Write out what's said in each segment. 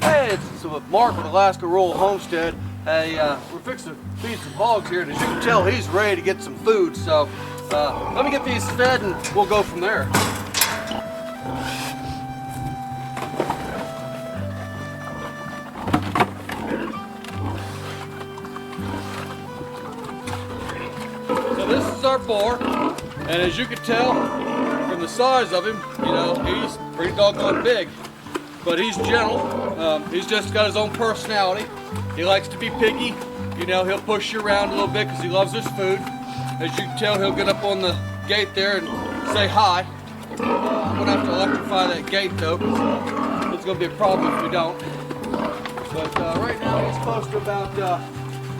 Hey, it's Mark with Alaska Rural Homestead. Hey, we're fixing to feed some hogs here, and as you can tell, he's ready to get some food. So let me get these fed, and we'll go from there. So this is our boar, and as you can tell from the size of him, you know, he's pretty doggone big. But he's gentle. He's just got his own personality. He likes to be piggy. You know, he'll push you around a little bit because he loves his food. As you can tell, he'll get up on the gate there and say hi. I'm gonna have to electrify that gate though, because it's gonna be a problem if we don't. But right now he's close to about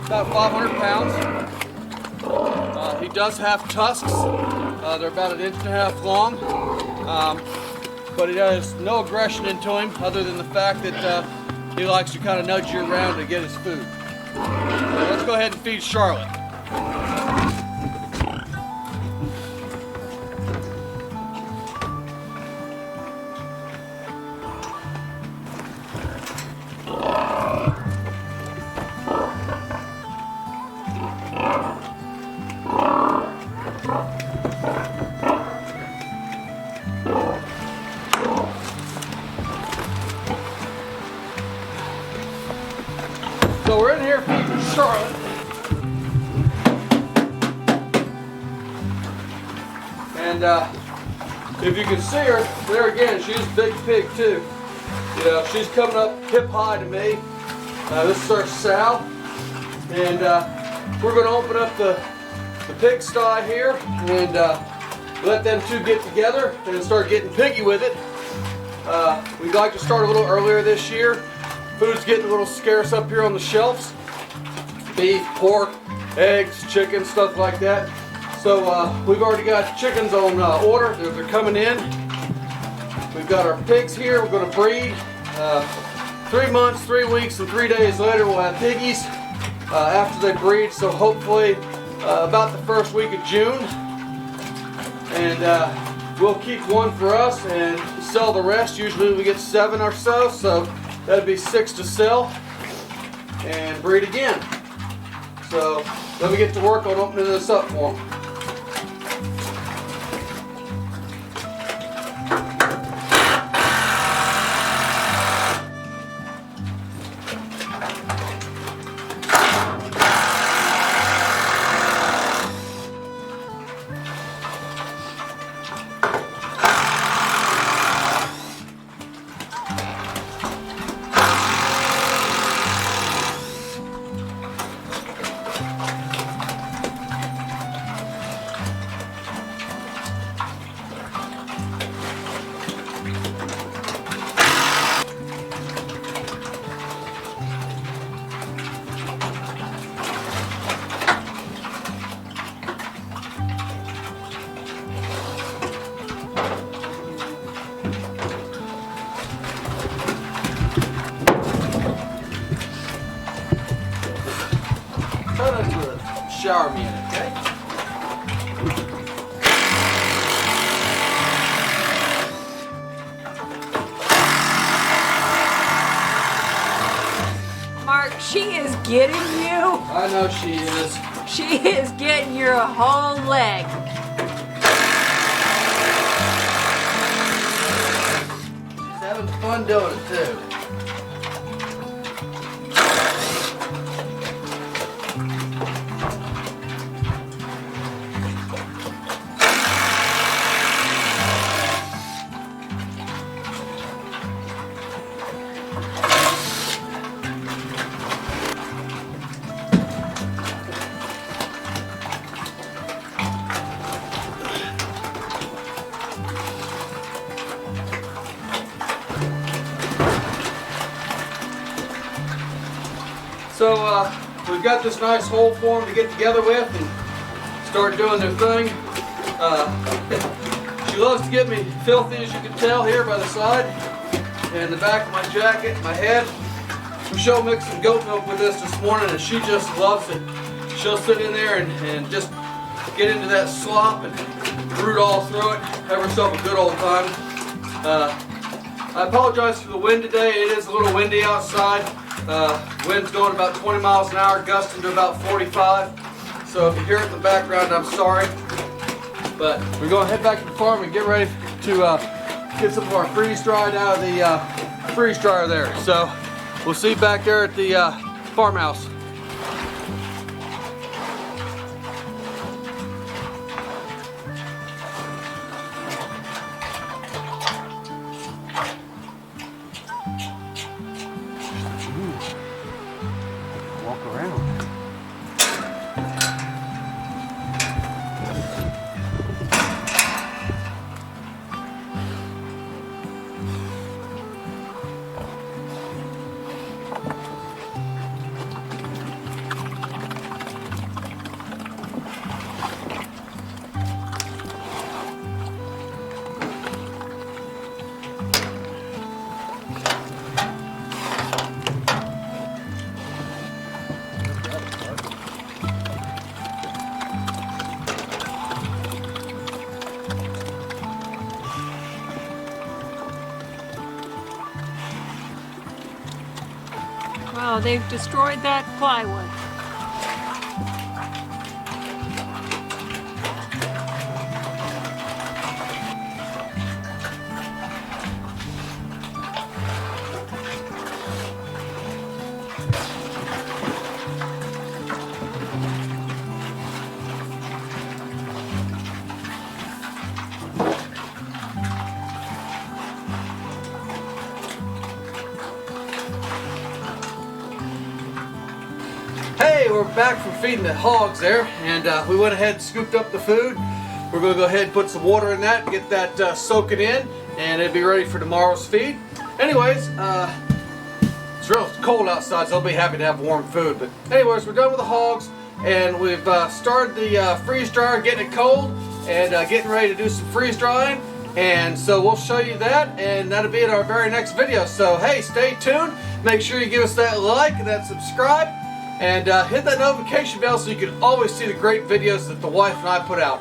500 pounds. He does have tusks. They're about 1.5 inches long. But he has no aggression into him other than the fact that he likes to kind of nudge you around to get his food. So let's go ahead and feed Charlotte. So we're in here feeding Charlotte. And if you can see her, there again, she's a big pig too. You know, she's coming up hip high to me. This is our sow. And we're going to open up the pig sty here and let them two get together and start getting piggy with it. We'd like to start a little earlier this year. Food's getting a little scarce up here on the shelves. Beef, pork, eggs, chicken, stuff like that. So we've already got chickens on order. They're coming in. We've got our pigs here. We're going to breed. 3 months, 3 weeks, and 3 days later we'll have piggies after they breed. So hopefully about the first week of June. And we'll keep one for us and sell the rest. Usually we get 7 or so. So that'd be 6 to sell and breed again. So let me get to work on opening this up for them. Shower me in it, okay? Mark, she is getting you. I know she is. She is getting your whole leg. She's having fun doing it too. So we've got this nice hole for them to get together with and start doing their thing. She loves to get me filthy, as you can tell here by the side and the back of my jacket, my head. Michelle mixed some goat milk with this morning and she just loves it. She'll sit in there and just get into that slop and root all through it. Have herself a good old time. I apologize for the wind today. It is a little windy outside. Wind's going about 20 miles an hour, gusting to about 45. So if you hear it in the background, I'm sorry. But we're going to head back to the farm and get ready to get some of our freeze dried out of the freeze dryer there. So we'll see you back there at the farmhouse. Walk around. Well, they've destroyed that plywood. Hey, we're back from feeding the hogs there, and we went ahead and scooped up the food. We're going to go ahead and put some water in that and get that soaking in, and it'll be ready for tomorrow's feed. Anyways, it's real cold outside, so I'll be happy to have warm food. But anyways, we're done with the hogs, and we've started the freeze dryer, getting it cold, and getting ready to do some freeze drying. And so we'll show you that, and that'll be in our very next video. So hey, stay tuned. Make sure you give us that like and that subscribe. And hit that notification bell so you can always see the great videos that the wife and I put out.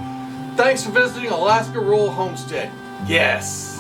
Thanks for visiting Alaska Rural Homestead. Yes!